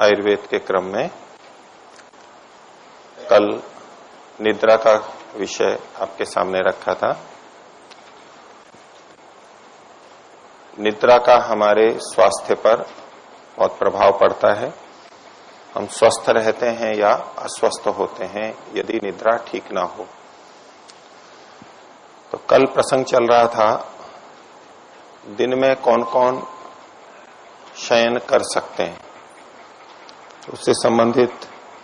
आयुर्वेद के क्रम में कल निद्रा का विषय आपके सामने रखा था। निद्रा का हमारे स्वास्थ्य पर बहुत प्रभाव पड़ता है। हम स्वस्थ रहते हैं या अस्वस्थ होते हैं यदि निद्रा ठीक ना हो। तो कल प्रसंग चल रहा था दिन में कौन कौन शयन कर सकते हैं, उससे संबंधित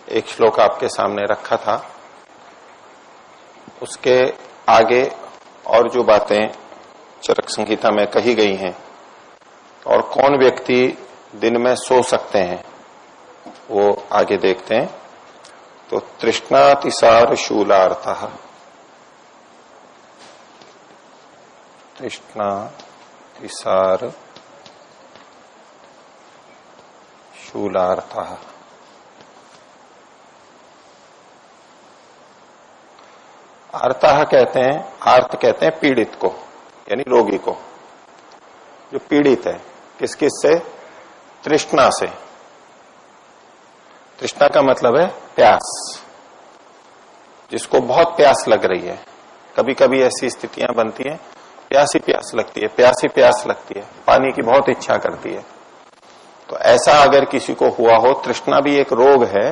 एक श्लोक आपके सामने रखा था। उसके आगे और जो बातें चरक संहिता में कही गई हैं और कौन व्यक्ति दिन में सो सकते हैं वो आगे देखते हैं। तो तृष्णातिसार शूलार्थः, तृष्णातिसार शूलार्थः। आर्तः कहते हैं, आर्त कहते हैं पीड़ित को, यानी रोगी को, जो पीड़ित है। किस किस से? तृष्णा से। तृष्णा का मतलब है प्यास, जिसको बहुत प्यास लग रही है। कभी कभी ऐसी स्थितियां बनती हैं, प्यास ही प्यास लगती है, प्यास ही प्यास लगती है, पानी की बहुत इच्छा करती है। तो ऐसा अगर किसी को हुआ हो, तृष्णा भी एक रोग है,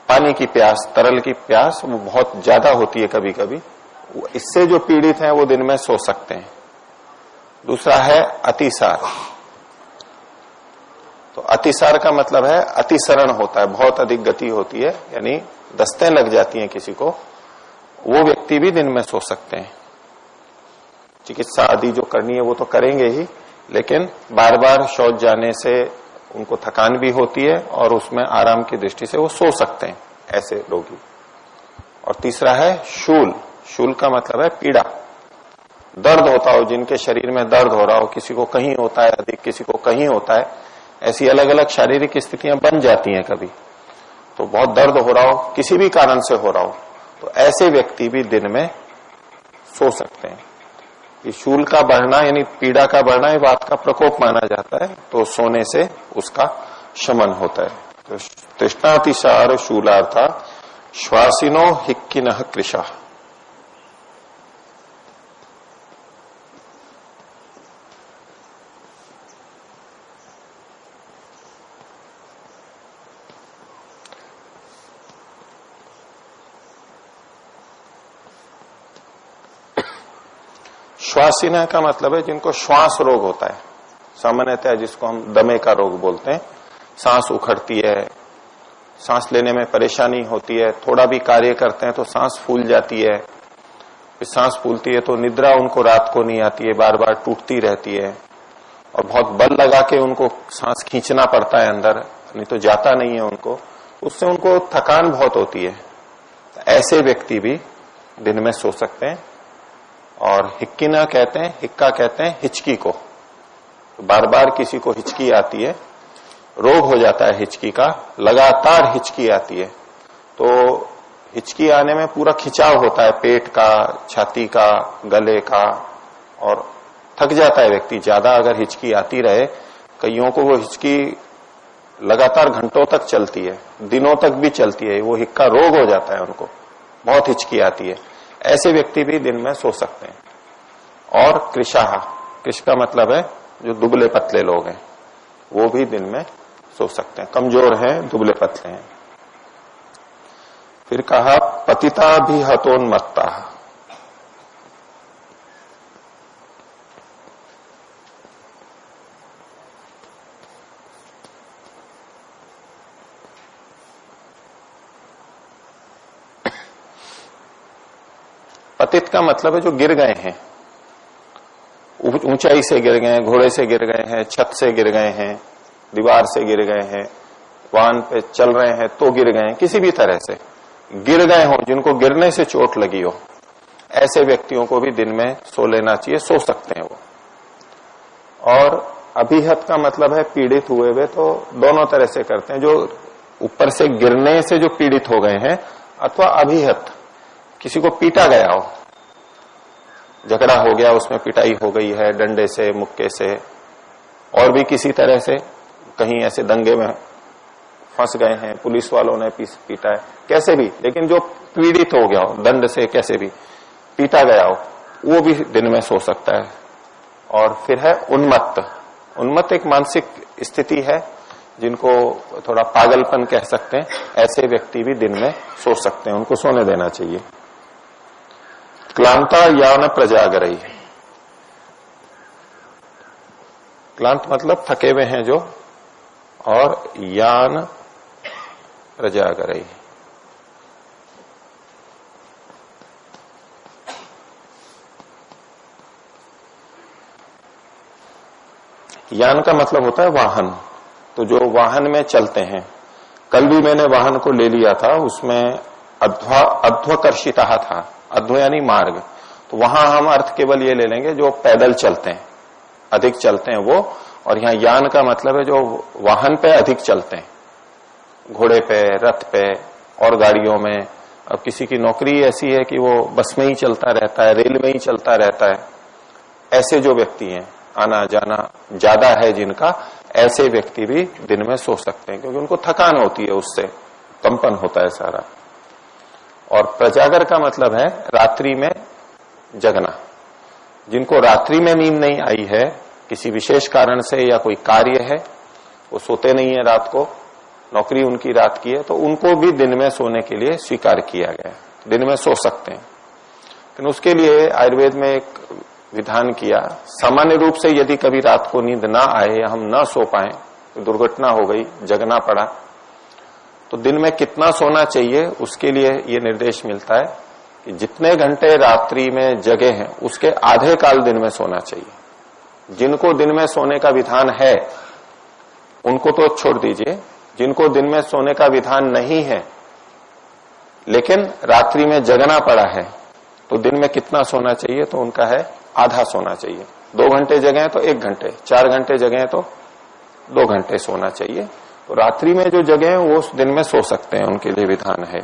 पानी की प्यास, तरल की प्यास वो बहुत ज्यादा होती है कभी कभी, इससे जो पीड़ित हैं वो दिन में सो सकते हैं। दूसरा है अतिसार। तो अतिसार का मतलब है अतिसरण होता है, बहुत अधिक गति होती है, यानी दस्तें लग जाती हैं किसी को, वो व्यक्ति भी दिन में सो सकते हैं। चिकित्सा आदि जो करनी है वो तो करेंगे ही, लेकिन बार बार शौच जाने से उनको थकान भी होती है और उसमें आराम की दृष्टि से वो सो सकते हैं, ऐसे रोगी। और तीसरा है शूल। शूल का मतलब है पीड़ा, दर्द होता हो, जिनके शरीर में दर्द हो रहा हो, किसी को कहीं होता है अधिक, किसी को कहीं होता है, ऐसी अलग अलग शारीरिक स्थितियां बन जाती हैं कभी। तो बहुत दर्द हो रहा हो, किसी भी कारण से हो रहा हो, तो ऐसे व्यक्ति भी दिन में सो सकते हैं। ये शूल का बढ़ना यानी पीड़ा का बढ़ना, ये बात का प्रकोप माना जाता है, तो सोने से उसका शमन होता है। तो तृष्णातिसार शूलार्था श्वासिनो हिक्किनः कृशा। श्वासिना का मतलब है जिनको श्वास रोग होता है, सामान्यतः जिसको हम दमे का रोग बोलते हैं। सांस उखड़ती है, सांस लेने में परेशानी होती है, थोड़ा भी कार्य करते हैं तो सांस फूल जाती है, फिर सांस फूलती है तो निद्रा उनको रात को नहीं आती है, बार बार टूटती रहती है, और बहुत बल लगा के उनको सांस खींचना पड़ता है अंदर, नहीं तो जाता नहीं है उनको, उससे उनको थकान बहुत होती है। ऐसे व्यक्ति भी दिन में सो सकते हैं। और हिक्किना कहते हैं, हिक्का कहते हैं हिचकी को। तो बार बार किसी को हिचकी आती है, रोग हो जाता है हिचकी का, लगातार हिचकी आती है, तो हिचकी आने में पूरा खिंचाव होता है पेट का, छाती का, गले का, और थक जाता है व्यक्ति। ज्यादा अगर हिचकी आती रहे, कईयों को वो हिचकी लगातार घंटों तक चलती है, दिनों तक भी चलती है, वो हिक्का रोग हो जाता है उनको, बहुत हिचकी आती है। ऐसे व्यक्ति भी दिन में सो सकते हैं। और कृशाह, कृश का मतलब है जो दुबले पतले लोग हैं, वो भी दिन में सो सकते हैं, कमजोर हैं, दुबले पतले हैं। फिर कहा पतिता भी हतोन्मत्ता। पतित का मतलब है जो गिर गए हैं, ऊंचाई से गिर गए हैं, घोड़े से गिर गए हैं, छत से गिर गए हैं, दीवार से गिर गए हैं, वाहन पे चल रहे हैं तो गिर गए हैं, किसी भी तरह से गिर गए हो, जिनको गिरने से चोट लगी हो, ऐसे व्यक्तियों को भी दिन में सो लेना चाहिए, सो सकते हैं वो। और अभिहत का मतलब है पीड़ित हुए हुए, तो दोनों तरह से करते हैं, जो ऊपर से गिरने से जो पीड़ित हो गए हैं, अथवा अभिहत किसी को पीटा गया हो, झगड़ा हो गया, उसमें पिटाई हो गई है डंडे से, मुक्के से, और भी किसी तरह से कहीं ऐसे दंगे में फंस गए हैं, पुलिस वालों ने पीटा है, कैसे भी, लेकिन जो पीड़ित हो गया हो दंड से, कैसे भी पीटा गया हो, वो भी दिन में सो सकता है। और फिर है उन्मत्त। उन्मत्त एक मानसिक स्थिति है, जिनको थोड़ा पागलपन कह सकते हैं, ऐसे व्यक्ति भी दिन में सो सकते हैं, उनको सोने देना चाहिए। क्लांता यान प्रजागरई। क्लांत मतलब थके हुए हैं जो, और यान प्रजागरई, यान का मतलब होता है वाहन। तो जो वाहन में चलते हैं, कल भी मैंने वाहन को ले लिया था, उसमें अध्वकर्षिता था, अध्व यानी मार्ग, तो वहां हम अर्थ केवल ये ले लेंगे जो पैदल चलते हैं, अधिक चलते हैं वो। और यहाँ यान का मतलब है जो वाहन पे अधिक चलते हैं, घोड़े पे, रथ पे और गाड़ियों में। अब किसी की नौकरी ऐसी है कि वो बस में ही चलता रहता है, रेल में ही चलता रहता है, ऐसे जो व्यक्ति हैं, आना जाना ज्यादा है जिनका, ऐसे व्यक्ति भी दिन में सो सकते हैं, क्योंकि उनको थकान होती है, उससे कंपन होता है सारा। और प्रजागर का मतलब है रात्रि में जगना। जिनको रात्रि में नींद नहीं आई है किसी विशेष कारण से, या कोई कार्य है, वो सोते नहीं है रात को, नौकरी उनकी रात की है, तो उनको भी दिन में सोने के लिए स्वीकार किया गया है, दिन में सो सकते हैं। लेकिन उसके लिए आयुर्वेद में एक विधान किया, सामान्य रूप से यदि कभी रात को नींद ना आए या हम ना सो पाए, तो दुर्घटना हो गई, जगना पड़ा, तो दिन में कितना सोना चाहिए, उसके लिए ये निर्देश मिलता है कि जितने घंटे रात्रि में जगे हैं उसके आधे काल दिन में सोना चाहिए। जिनको दिन में सोने का विधान है उनको तो छोड़ दीजिए, जिनको दिन में सोने का विधान नहीं है लेकिन रात्रि में जगना पड़ा है, तो दिन में कितना सोना चाहिए, तो उनका है आधा सोना चाहिए। 2 घंटे जगे हैं तो 1 घंटे, 4 घंटे जगे हैं तो 2 घंटे सोना चाहिए। तो रात्रि में जो जगे हैं वो दिन में सो सकते हैं, उनके लिए विधान है।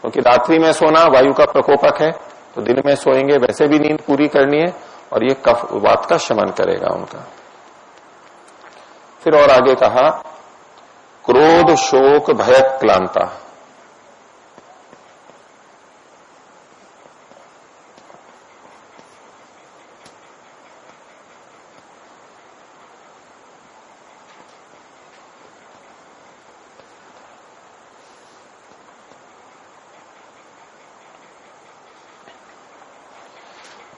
क्योंकि रात्रि में सोना वायु का प्रकोपक है, तो दिन में सोएंगे, वैसे भी नींद पूरी करनी है, और ये कफ वात का शमन करेगा उनका। फिर और आगे कहा, क्रोध शोक भय क्लांता।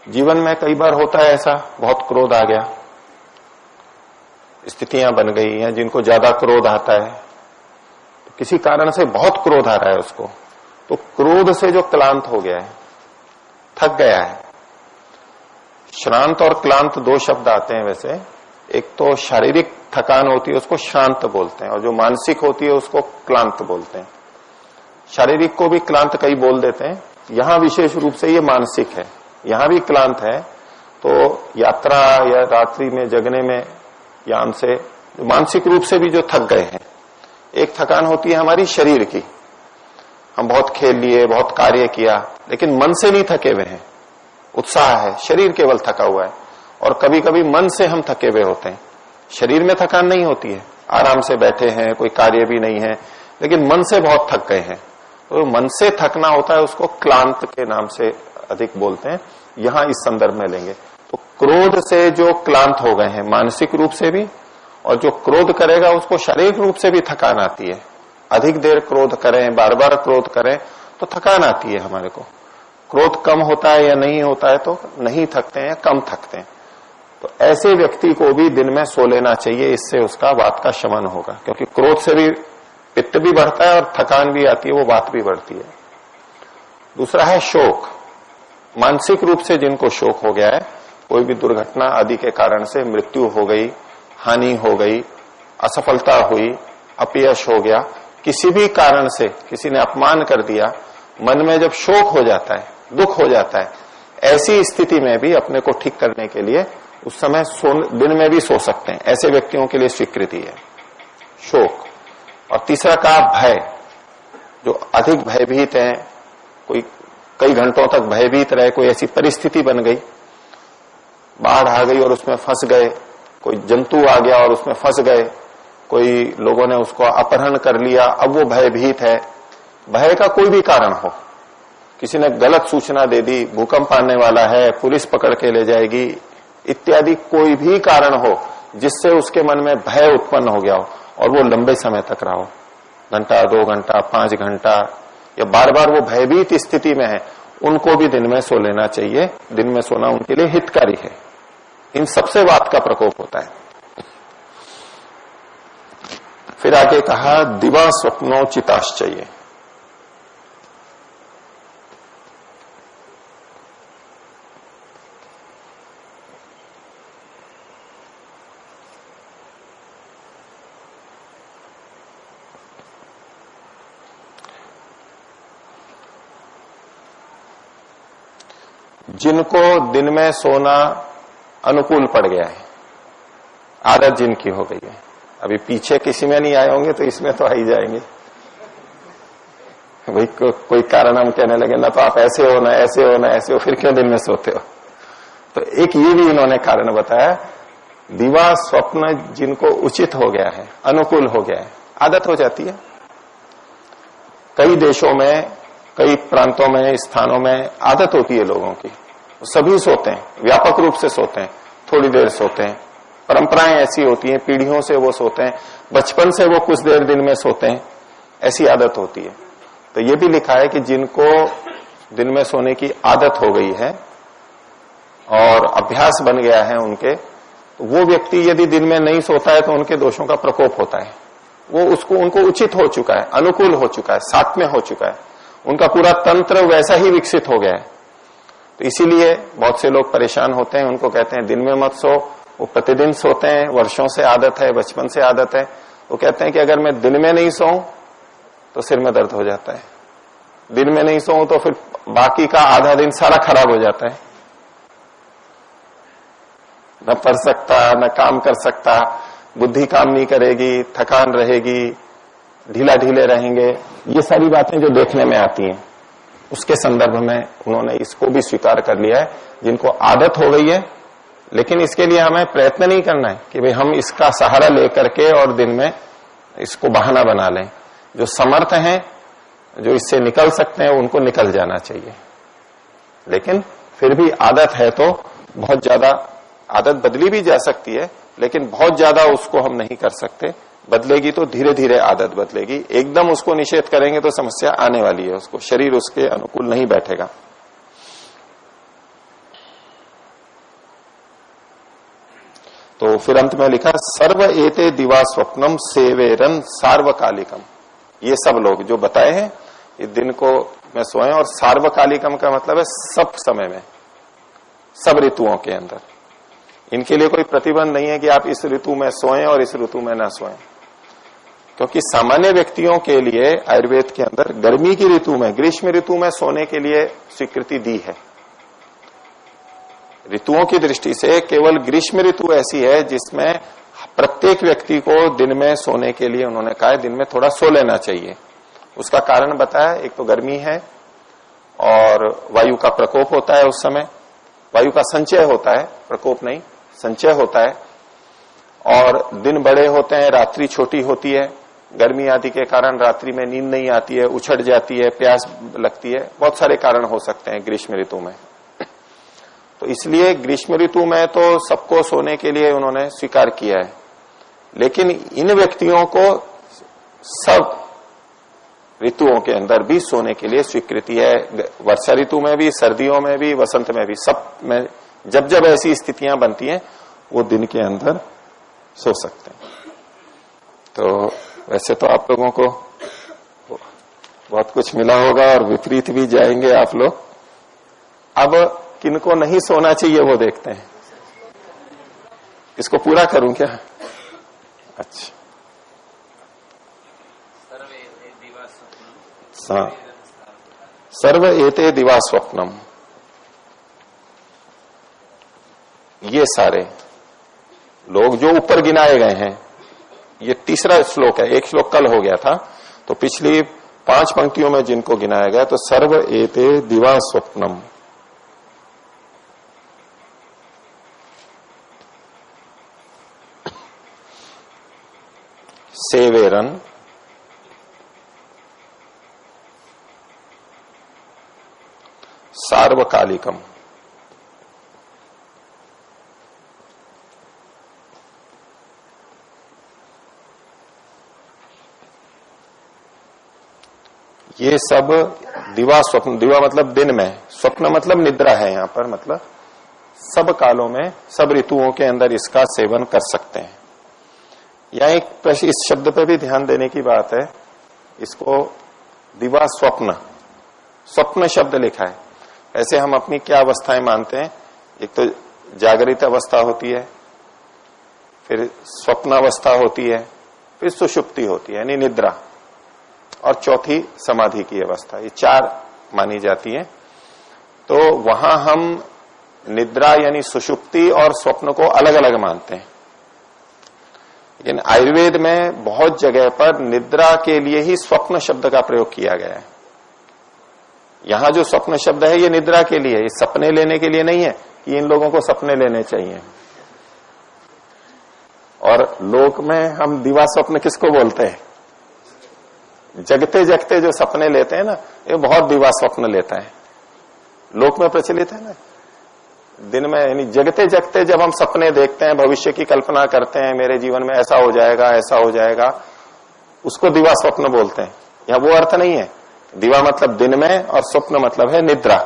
जीवन में कई बार होता है ऐसा, बहुत क्रोध आ गया, स्थितियां बन गई हैं जिनको ज्यादा क्रोध आता है, तो किसी कारण से बहुत क्रोध आ रहा है उसको, तो क्रोध से जो क्लांत हो गया है, थक गया है। श्रांत और क्लांत 2 शब्द आते हैं वैसे। एक तो शारीरिक थकान होती है उसको श्रांत बोलते हैं, और जो मानसिक होती है उसको क्लांत बोलते हैं। शारीरिक को भी क्लांत कई बोल देते हैं, यहां विशेष रूप से ये मानसिक है, यहां भी क्लांत है। तो यात्रा या रात्रि में जगने में यान से मानसिक रूप से भी जो थक गए हैं, एक थकान होती है हमारी शरीर की, हम बहुत खेल लिए, बहुत कार्य किया, लेकिन मन से नहीं थके हुए हैं, उत्साह है, शरीर केवल थका हुआ है। और कभी कभी मन से हम थके हुए होते हैं, शरीर में थकान नहीं होती है, आराम से बैठे हैं, कोई कार्य भी नहीं है, लेकिन मन से बहुत थक गए हैं, तो मन से थकना होता है, उसको क्लांत के नाम से अधिक बोलते हैं, यहां इस संदर्भ में लेंगे। तो क्रोध से जो क्लांत हो गए हैं मानसिक रूप से भी, और जो क्रोध करेगा उसको शारीरिक रूप से भी थकान आती है। अधिक देर क्रोध करें, बार बार क्रोध करें तो थकान आती है हमारे को। क्रोध कम होता है या नहीं होता है तो नहीं थकते हैं या कम थकते हैं। तो ऐसे व्यक्ति को भी दिन में सो लेना चाहिए, इससे उसका वात का शमन होगा, क्योंकि क्रोध से भी पित्त भी बढ़ता है और थकान भी आती है, वो वात भी बढ़ती है। दूसरा है शोक। मानसिक रूप से जिनको शोक हो गया है, कोई भी दुर्घटना आदि के कारण से मृत्यु हो गई, हानि हो गई, असफलता हुई, अपयश हो गया, किसी भी कारण से किसी ने अपमान कर दिया, मन में जब शोक हो जाता है, दुख हो जाता है, ऐसी स्थिति में भी अपने को ठीक करने के लिए उस समय दिन में भी सो सकते हैं। ऐसे व्यक्तियों के लिए स्वीकृति है शोक। और तीसरा कहा भय, जो अधिक भयभीत है, कोई कई घंटों तक भयभीत रहे, कोई ऐसी परिस्थिति बन गई, बाढ़ आ गई और उसमें फंस गए, कोई जंतु आ गया और उसमें फंस गए, कोई लोगों ने उसको अपहरण कर लिया, अब वो भयभीत है, भय का कोई भी कारण हो, किसी ने गलत सूचना दे दी, भूकंप आने वाला है, पुलिस पकड़ के ले जाएगी, इत्यादि कोई भी कारण हो जिससे उसके मन में भय उत्पन्न हो गया हो और वो लंबे समय तक रहा हो, घंटा, 2 घंटा, 5 घंटा, या बार बार वो भयभीत स्थिति में है, उनको भी दिन में सो लेना चाहिए। दिन में सोना उनके लिए हितकारी है। इन सबसे वात का प्रकोप होता है। फिर आगे कहा दिवा स्वप्नो चिताश्चर्य। जिनको दिन में सोना अनुकूल पड़ गया है, आदत जिनकी हो गई है, अभी पीछे किसी में नहीं आए होंगे तो इसमें तो आ ही जाएंगे। भाई कोई कारण हम कहने लगे ना तो आप ऐसे हो ना ऐसे हो ना ऐसे हो, फिर क्यों दिन में सोते हो। तो एक ये भी इन्होंने कारण बताया, दिवा स्वप्न जिनको उचित हो गया है, अनुकूल हो गया है, आदत हो जाती है। कई देशों में, कई प्रांतों में, स्थानों में आदत होती है लोगों की, सभी सोते हैं, व्यापक रूप से सोते हैं, थोड़ी देर सोते हैं, परंपराएं ऐसी होती हैं, पीढ़ियों से वो सोते हैं, बचपन से वो कुछ देर दिन में सोते हैं, ऐसी आदत होती है। तो ये भी लिखा है कि जिनको दिन में सोने की आदत हो गई है और अभ्यास बन गया है उनके, तो वो व्यक्ति यदि दिन में नहीं सोता है तो उनके दोषों का प्रकोप होता है। वो उनको उचित हो चुका है, अनुकूल हो चुका है, सात्म्य हो चुका है, उनका पूरा तंत्र वैसा ही विकसित हो गया है। तो इसीलिए बहुत से लोग परेशान होते हैं, उनको कहते हैं दिन में मत सो, वो प्रतिदिन सोते हैं, वर्षों से आदत है, बचपन से आदत है। वो कहते हैं कि अगर मैं दिन में नहीं सोऊं तो सिर में दर्द हो जाता है, दिन में नहीं सोऊं तो फिर बाकी का आधा दिन सारा खराब हो जाता है, न पढ़ सकता, न काम कर सकता, बुद्धि काम नहीं करेगी, थकान रहेगी, ढीला ढीले रहेंगे। ये सारी बातें जो देखने में आती हैं, उसके संदर्भ में उन्होंने इसको भी स्वीकार कर लिया है। जिनको आदत हो गई है, लेकिन इसके लिए हमें प्रयत्न नहीं करना है कि भाई हम इसका सहारा लेकर के और दिन में इसको बहाना बना लें। जो समर्थ हैं, जो इससे निकल सकते हैं, उनको निकल जाना चाहिए। लेकिन फिर भी आदत है तो बहुत ज्यादा, आदत बदली भी जा सकती है, लेकिन बहुत ज्यादा उसको हम नहीं कर सकते। बदलेगी तो धीरे धीरे आदत बदलेगी, एकदम उसको निषेध करेंगे तो समस्या आने वाली है, उसको शरीर उसके अनुकूल नहीं बैठेगा। तो फिर अंत में लिखा सर्व एते दिवा स्वप्नम सेवेरन सार्वकालिकम। ये सब लोग जो बताए हैं, इस दिन को में सोएं, और सार्वकालिकम का मतलब है सब समय में, सब ऋतुओं के अंदर। इनके लिए कोई प्रतिबंध नहीं है कि आप इस ऋतु में सोएं और इस ऋतु में ना सोएं, क्योंकि सामान्य व्यक्तियों के लिए आयुर्वेद के अंदर गर्मी की ऋतु में, ग्रीष्म ऋतु में सोने के लिए स्वीकृति दी है। ऋतुओं की दृष्टि से केवल ग्रीष्म ऋतु ऐसी है जिसमें प्रत्येक व्यक्ति को दिन में सोने के लिए उन्होंने कहा है दिन में थोड़ा सो लेना चाहिए। उसका कारण बताया, एक तो गर्मी है और वायु का प्रकोप होता है, उस समय वायु का संचय होता है, प्रकोप नहीं, संचय होता है, और दिन बड़े होते हैं, रात्रि छोटी होती है, गर्मी आदि के कारण रात्रि में नींद नहीं आती है, उछट जाती है, प्यास लगती है, बहुत सारे कारण हो सकते हैं ग्रीष्म ऋतु में। तो इसलिए ग्रीष्म ऋतु में तो सबको सोने के लिए उन्होंने स्वीकार किया है, लेकिन इन व्यक्तियों को सब ऋतुओं के अंदर भी सोने के लिए स्वीकृति है। वर्षा ऋतु में भी, सर्दियों में भी, वसंत में भी, सब में जब जब ऐसी स्थितियां बनती हैं वो दिन के अंदर सो सकते हैं। तो वैसे तो आप लोगों को बहुत कुछ मिला होगा और विपरीत भी जाएंगे आप लोग। अब किनको नहीं सोना चाहिए वो देखते हैं। इसको पूरा करूं क्या? अच्छा, सर्व एते दिवा स्वप्नम, ये सारे लोग जो ऊपर गिनाए गए हैं, ये तीसरा श्लोक है, एक श्लोक कल हो गया था, तो पिछली 5 पंक्तियों में जिनको गिनाया गया, तो सर्व एते दिवा स्वप्नम, सेवेरन, सार्वकालिकम। ये सब दिवा स्वप्न, दिवा मतलब दिन में, स्वप्न मतलब निद्रा है यहां पर, मतलब सब कालों में, सब ऋतुओं के अंदर इसका सेवन कर सकते हैं। यह एक प्रश्न, इस शब्द पर भी ध्यान देने की बात है। इसको दिवा स्वप्न, स्वप्न शब्द लिखा है। ऐसे हम अपनी क्या अवस्थाएं मानते हैं? एक तो जागृत अवस्था होती है, फिर स्वप्नावस्था होती है, फिर सुषुप्ति होती है यानी निद्रा, और चौथी समाधि की अवस्था। ये चार मानी जाती है। तो वहां हम निद्रा यानी सुषुप्ति और स्वप्न को अलग अलग मानते हैं। लेकिन आयुर्वेद में बहुत जगह पर निद्रा के लिए ही स्वप्न शब्द का प्रयोग किया गया है। यहां जो स्वप्न शब्द है ये निद्रा के लिए, ये सपने लेने के लिए नहीं है कि इन लोगों को सपने लेने चाहिए। और लोक में हम दिवा स्वप्न किसको बोलते हैं? जगते जगते जो सपने लेते हैं ना, ये बहुत दिवा स्वप्न लेता है, लोक में प्रचलित है ना। दिन में यानी जगते जगते जब हम सपने देखते हैं, भविष्य की कल्पना करते हैं, मेरे जीवन में ऐसा हो जाएगा, ऐसा हो जाएगा, उसको दिवा स्वप्न बोलते हैं। यह वो अर्थ नहीं है। दिवा मतलब दिन में और स्वप्न मतलब है निद्रा।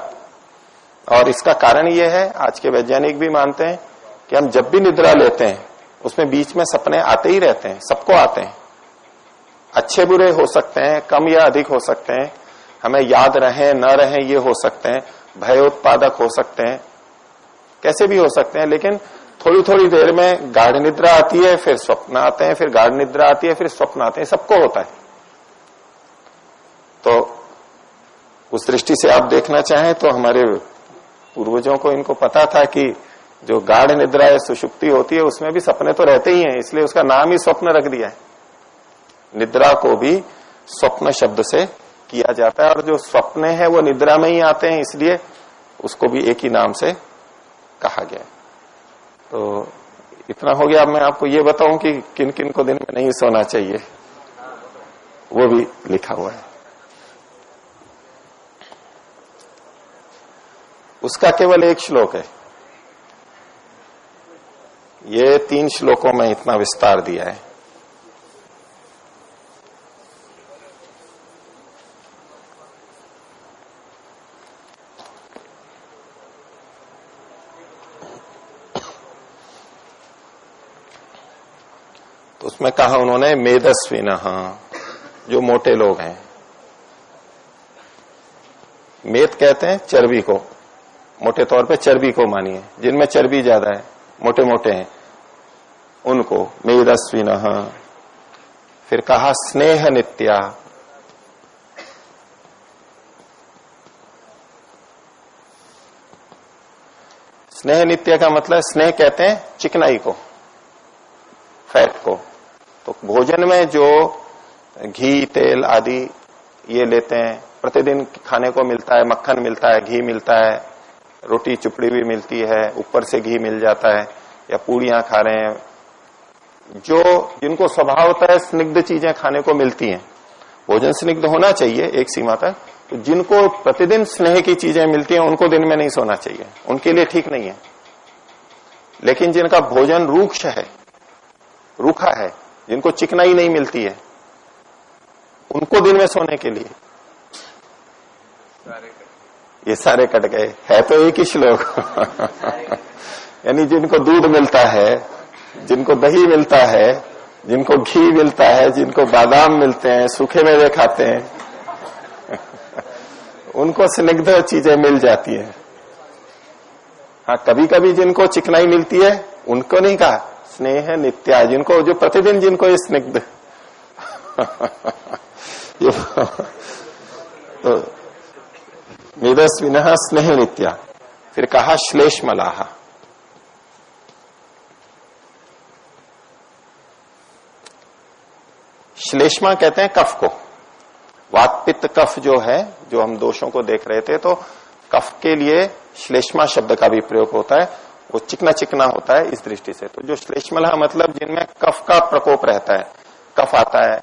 और इसका कारण यह है, आज के वैज्ञानिक भी मानते हैं कि हम जब भी निद्रा लेते हैं उसमें बीच में सपने आते ही रहते हैं, सबको आते हैं। अच्छे बुरे हो सकते हैं, कम या अधिक हो सकते हैं, हमें याद रहे न रहे ये हो सकते हैं, भयोत्पादक हो सकते हैं, कैसे भी हो सकते हैं। लेकिन थोड़ी थोड़ी देर में गाढ़ निद्रा आती है, फिर स्वप्न आते हैं, फिर गाढ़ निद्रा आती है, फिर स्वप्न आते हैं, सबको होता है। तो उस दृष्टि से आप देखना चाहें तो हमारे पूर्वजों को इनको पता था कि जो गाढ़ निद्रा या सुषुप्ति होती है उसमें भी सपने तो रहते ही हैं, इसलिए उसका नाम ही स्वप्न रख दिया है। निद्रा को भी स्वप्न शब्द से किया जाता है, और जो स्वप्न है वो निद्रा में ही आते हैं, इसलिए उसको भी एक ही नाम से कहा गया। तो इतना हो गया। अब मैं आपको ये बताऊं कि किन किन को दिन में नहीं सोना चाहिए, वो भी लिखा हुआ है। उसका केवल एक श्लोक है, ये 3 श्लोकों में इतना विस्तार दिया है। तो उसमें कहा उन्होंने मेदस्विनः, जो मोटे लोग हैं। मेद कहते हैं चर्बी को, मोटे तौर पे चर्बी को मानिए, जिनमें चर्बी ज्यादा है, मोटे मोटे हैं, उनको मेदस्विनः। फिर कहा स्नेह नित्या, स्नेह नित्य का मतलब स्नेह कहते हैं चिकनाई को, फैट को। तो भोजन में जो घी तेल आदि ये लेते हैं, प्रतिदिन खाने को मिलता है, मक्खन मिलता है, घी मिलता है, रोटी चुपड़ी भी मिलती है, ऊपर से घी मिल जाता है, या पूड़ियां खा रहे हैं, जो जिनको स्वभावतः स्निग्ध चीजें खाने को मिलती हैं। भोजन स्निग्ध होना चाहिए एक सीमा तक, तो जिनको प्रतिदिन स्नेह की चीजें मिलती हैं उनको दिन में नहीं सोना चाहिए, उनके लिए ठीक नहीं है। लेकिन जिनका भोजन रूक्ष है, रूखा है, जिनको चिकनाई नहीं मिलती है, उनको दिन में सोने के लिए। ये सारे कट गए, है तो एक ही श्लोक। यानी जिनको दूध मिलता है, जिनको दही मिलता है, जिनको घी मिलता है, जिनको बादाम मिलते हैं, सूखे मेवे खाते हैं, उनको स्निग्ध चीजें मिल जाती है। हाँ, कभी कभी जिनको चिकनाई मिलती है उनको नहीं कहा, स्नेह नित्या, जिनको जो प्रतिदिन जिनको ये स्निग्ध तो मेदस्विनः स्नेह नित्या। फिर कहा श्लेष्मलाः, श्लेष्मा कहते हैं कफ को। वात पित्त कफ जो है, जो हम दोषों को देख रहे थे, तो कफ के लिए श्लेष्मा शब्द का भी प्रयोग होता है, वो चिकना चिकना होता है इस दृष्टि से। तो जो श्लेष्मला मतलब जिनमें कफ का प्रकोप रहता है, कफ आता है,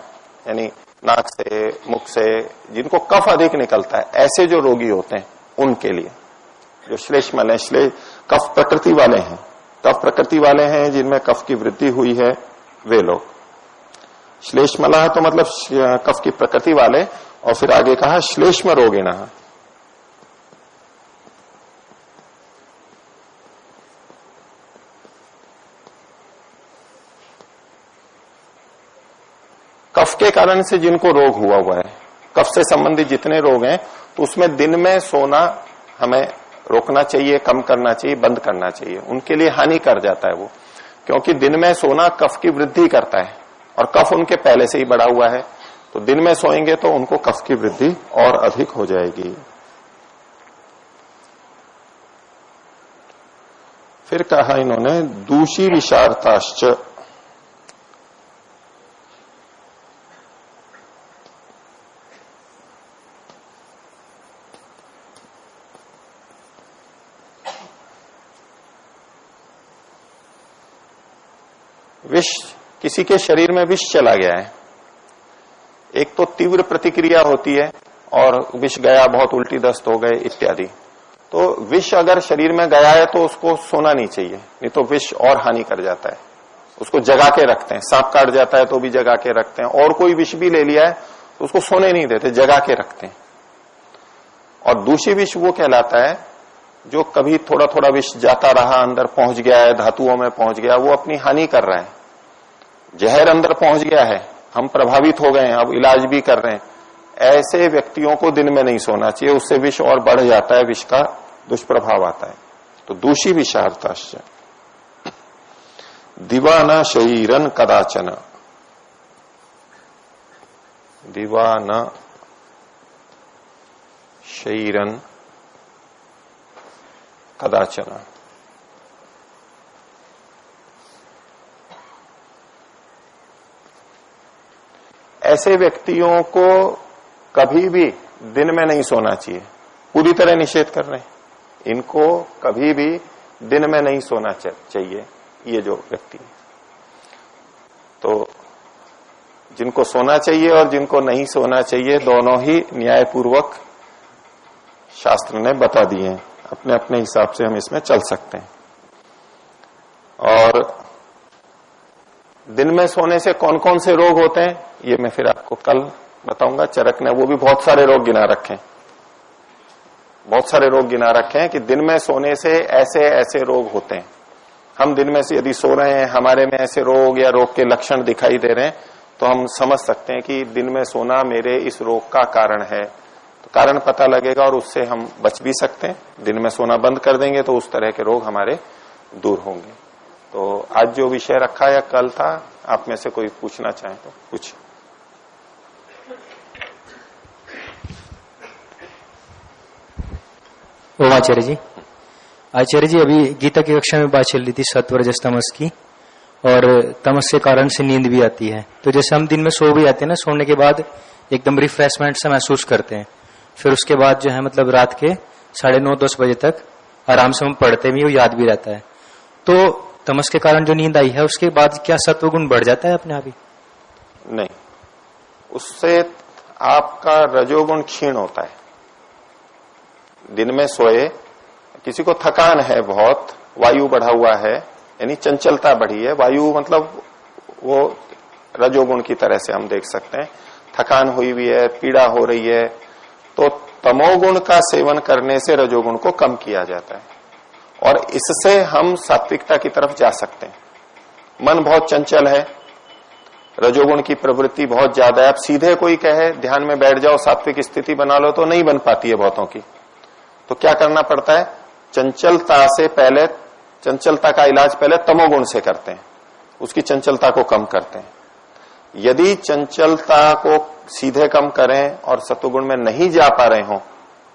यानी नाक से, मुख से, जिनको कफ अधिक निकलता है, ऐसे जो रोगी होते हैं उनके लिए जो श्लेष्मल है, कफ प्रकृति वाले हैं, कफ प्रकृति वाले हैं जिनमें कफ की वृद्धि हुई है, वे लोग श्लेष्मला तो मतलब कफ की प्रकृति वाले, और फिर आगे कहा श्लेष्म रोगिण। कफ के कारण से जिनको रोग हुआ है, कफ से संबंधित जितने रोग हैं, तो उसमें दिन में सोना हमें रोकना चाहिए, कम करना चाहिए, बंद करना चाहिए। उनके लिए हानि कर जाता है वो, क्योंकि दिन में सोना कफ की वृद्धि करता है और कफ उनके पहले से ही बढ़ा हुआ है, तो दिन में सोएंगे तो उनको कफ की वृद्धि और अधिक हो जाएगी। फिर कहा इन्होंने दूषी विषार्ताश्च, विष, किसी के शरीर में विष चला गया है, एक तो तीव्र प्रतिक्रिया होती है और विष गया, बहुत उल्टी दस्त हो गए इत्यादि। तो विष अगर शरीर में गया है तो उसको सोना नहीं चाहिए, नहीं तो विष और हानि कर जाता है। उसको जगा के रखते हैं, सांप काट जाता है तो भी जगा के रखते हैं, और कोई विष भी ले लिया है तो उसको सोने नहीं देते, जगा के रखते हैं। और दूषी विष वो कहलाता है जो कभी थोड़ा थोड़ा विष जाता रहा, अंदर पहुंच गया है, धातुओं में पहुंच गया, वो अपनी हानि कर रहा है। जहर अंदर पहुंच गया है, हम प्रभावित हो गए हैं, अब इलाज भी कर रहे हैं, ऐसे व्यक्तियों को दिन में नहीं सोना चाहिए, उससे विष और बढ़ जाता है, विष का दुष्प्रभाव आता है। तो दूषी विषार्ताश्च दिवा न शरीरन कदाचन, दिवा न शरीरन कदाचन, ऐसे व्यक्तियों को कभी भी दिन में नहीं सोना चाहिए, पूरी तरह निषेध कर रहे हैं, इनको कभी भी दिन में नहीं सोना चाहिए। ये जो व्यक्ति, तो जिनको सोना चाहिए और जिनको नहीं सोना चाहिए दोनों ही न्यायपूर्वक शास्त्र ने बता दिए हैं, अपने अपने हिसाब से हम इसमें चल सकते हैं। और दिन में सोने से कौन कौन से रोग होते हैं ये मैं फिर आपको कल बताऊंगा। चरक ने वो भी बहुत सारे रोग गिना रखे हैं, बहुत सारे रोग गिना रखे हैं कि दिन में सोने से ऐसे ऐसे रोग होते हैं। हम दिन में से यदि सो रहे हैं, हमारे में ऐसे रोग या रोग के लक्षण दिखाई दे रहे हैं, तो हम समझ सकते हैं कि दिन में सोना मेरे इस रोग का कारण है। तो कारण पता लगेगा और उससे हम बच भी सकते हैं। दिन में सोना बंद कर देंगे तो उस तरह के रोग हमारे दूर होंगे। तो आज जो विषय रखा या कल था, आप में से कोई पूछना चाहे तो कुछ। ओम आचार्य जी। आचार्य जी, अभी गीता की कक्षा में बात चल रही थी सत्व रजस तमस की, और तमस के कारण से नींद भी आती है। तो जैसे हम दिन में सो भी आते हैं ना, सोने के बाद एकदम रिफ्रेशमेंट से महसूस करते हैं, फिर उसके बाद जो है मतलब रात के 9:30-10 बजे तक आराम से हम पढ़ते भी, वो याद भी रहता है। तो तमस के कारण जो नींद आई है उसके बाद क्या सत्वगुण बढ़ जाता है अपने आप ही? नहीं, उससे आपका रजोगुण क्षीण होता है। दिन में सोए, किसी को थकान है बहुत, वायु बढ़ा हुआ है, यानी चंचलता बढ़ी है, वायु मतलब वो रजोगुण की तरह से हम देख सकते हैं, थकान हुई हुई है, पीड़ा हो रही है, तो तमोगुण का सेवन करने से रजोगुण को कम किया जाता है और इससे हम सात्विकता की तरफ जा सकते हैं। मन बहुत चंचल है, रजोगुण की प्रवृत्ति बहुत ज्यादा है। अब सीधे कोई कहे ध्यान में बैठ जाओ, सात्विक स्थिति बना लो, तो नहीं बन पाती है बहुतों की। तो क्या करना पड़ता है, चंचलता से पहले, चंचलता का इलाज पहले तमोगुण से करते हैं, उसकी चंचलता को कम करते हैं। यदि चंचलता को सीधे कम करें और सत्वगुण में नहीं जा पा रहे हो,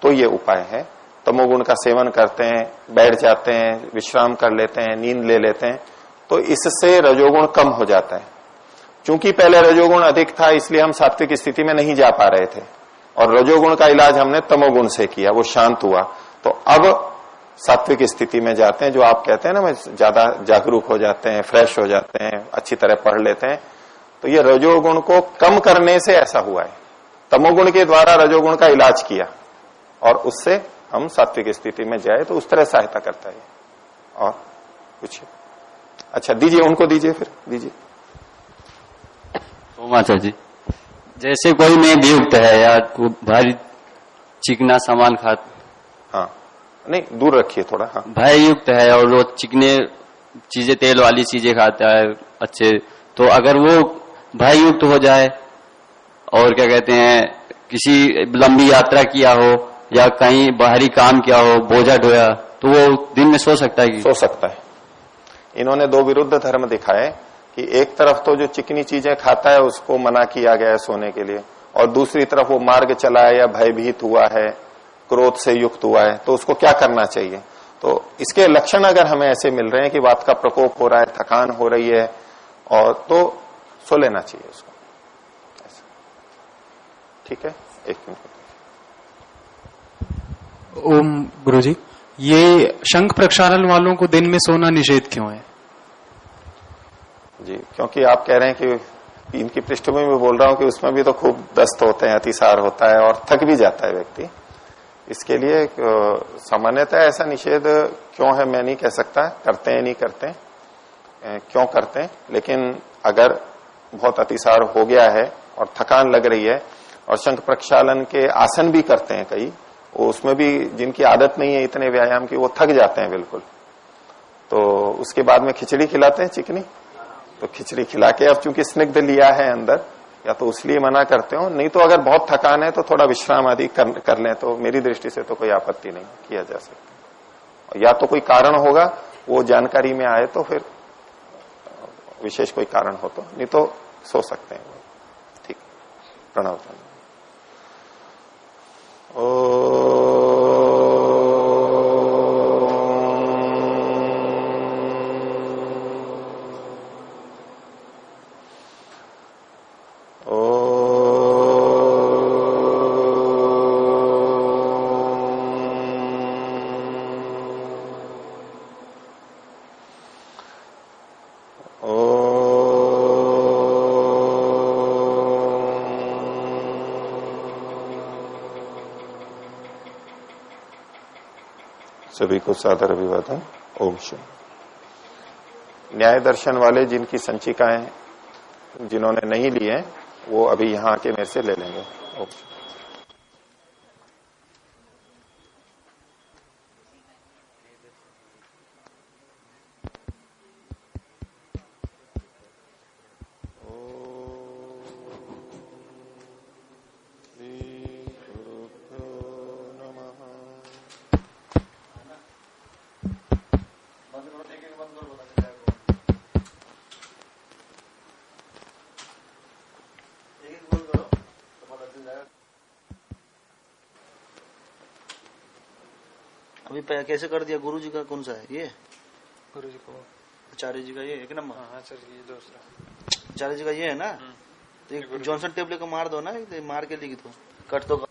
तो ये उपाय है। तमोगुण का सेवन करते हैं, बैठ जाते हैं, विश्राम कर लेते हैं, नींद ले लेते हैं, तो इससे रजोगुण कम हो जाता है। चूंकि पहले रजोगुण अधिक था, इसलिए हम सात्विक स्थिति में नहीं जा पा रहे थे, और रजोगुण का इलाज हमने तमोगुण से किया, वो शांत हुआ। तो अब सात्विक स्थिति में जाते हैं, जो आप कहते हैं ना, ज्यादा जागरूक हो जाते हैं, फ्रेश हो जाते हैं, अच्छी तरह पढ़ लेते हैं। तो तो ये रजोगुण को कम करने से ऐसा हुआ है। तमोगुण के द्वारा रजोगुण का इलाज किया और उससे हम सात्विक स्थिति में जाए, तो उस तरह सहायता करता है। और कुछ अच्छा दीजिए, उनको दीजिए, फिर दीजिए। आचार्य जी, जैसे कोई मेदयुक्त है या भारी चिकना सामान खा, हाँ नहीं दूर रखिए थोड़ा, हाँ भययुक्त है और वो चिकने चीजें, तेल वाली चीजें खाता है अच्छे, तो अगर वो भययुक्त हो जाए और क्या कहते हैं किसी लंबी यात्रा किया हो या कहीं बाहरी काम किया हो, बोझा ढोया, तो वो दिन में सो सकता है कि? सो सकता है। इन्होंने दो विरुद्ध धर्म दिखाए कि एक तरफ तो जो चिकनी चीजें खाता है उसको मना किया गया है सोने के लिए, और दूसरी तरफ वो मार्ग चला है या भयभीत हुआ है, क्रोध से युक्त हुआ है, तो उसको क्या करना चाहिए। तो इसके लक्षण अगर हमें ऐसे मिल रहे हैं कि वात का प्रकोप हो रहा है, थकान हो रही है, और तो सो लेना चाहिए उसको। ठीक है, एक मिनट। ओम गुरुजी, ये शंख प्रक्षालन वालों को दिन में सोना निषेध क्यों है? जी, क्योंकि आप कह रहे हैं कि इनकी पृष्ठभूमि में बोल रहा हूं कि उसमें भी तो खूब दस्त होते हैं, अतिसार होता है और थक भी जाता है व्यक्ति। इसके लिए सामान्यतः ऐसा निषेध क्यों है मैं नहीं कह सकता, करते हैं नहीं करते क्यों करते हैं, लेकिन अगर बहुत अतिसार हो गया है और थकान लग रही है, और शंख प्रक्षालन के आसन भी करते हैं कई, उसमें भी जिनकी आदत नहीं है इतने व्यायाम की, वो थक जाते हैं बिल्कुल, तो उसके बाद में खिचड़ी खिलाते हैं चिकनी, तो खिचड़ी खिला के, अब चूंकि स्निग्ध लिया है अंदर, या तो उसलिए मना करते हो, नहीं तो अगर बहुत थकान है तो थोड़ा विश्राम आदि कर लें, तो मेरी दृष्टि से तो कोई आपत्ति नहीं, किया जा सकता। या तो कोई कारण होगा वो जानकारी में आए तो फिर विशेष कोई कारण हो तो, नहीं तो सो सकते हैं। ठीक, प्रणव। सभी को सादर अभिवादन। ओम शांति। न्याय दर्शन वाले जिनकी संचिकाएं जिन्होंने नहीं लिए वो अभी यहां आके मेरे से ले लेंगे। ओम अभी कैसे कर दिया? गुरु जी का कौन सा है ये? गुरु जी को आचार्य जी का ये एक नंबर। हाँ सर, ये दूसरा आचार्य जी का ये है ना, तो एक जॉनसन टेबलेट को मार दो ना, मार के लिख दो, कट तो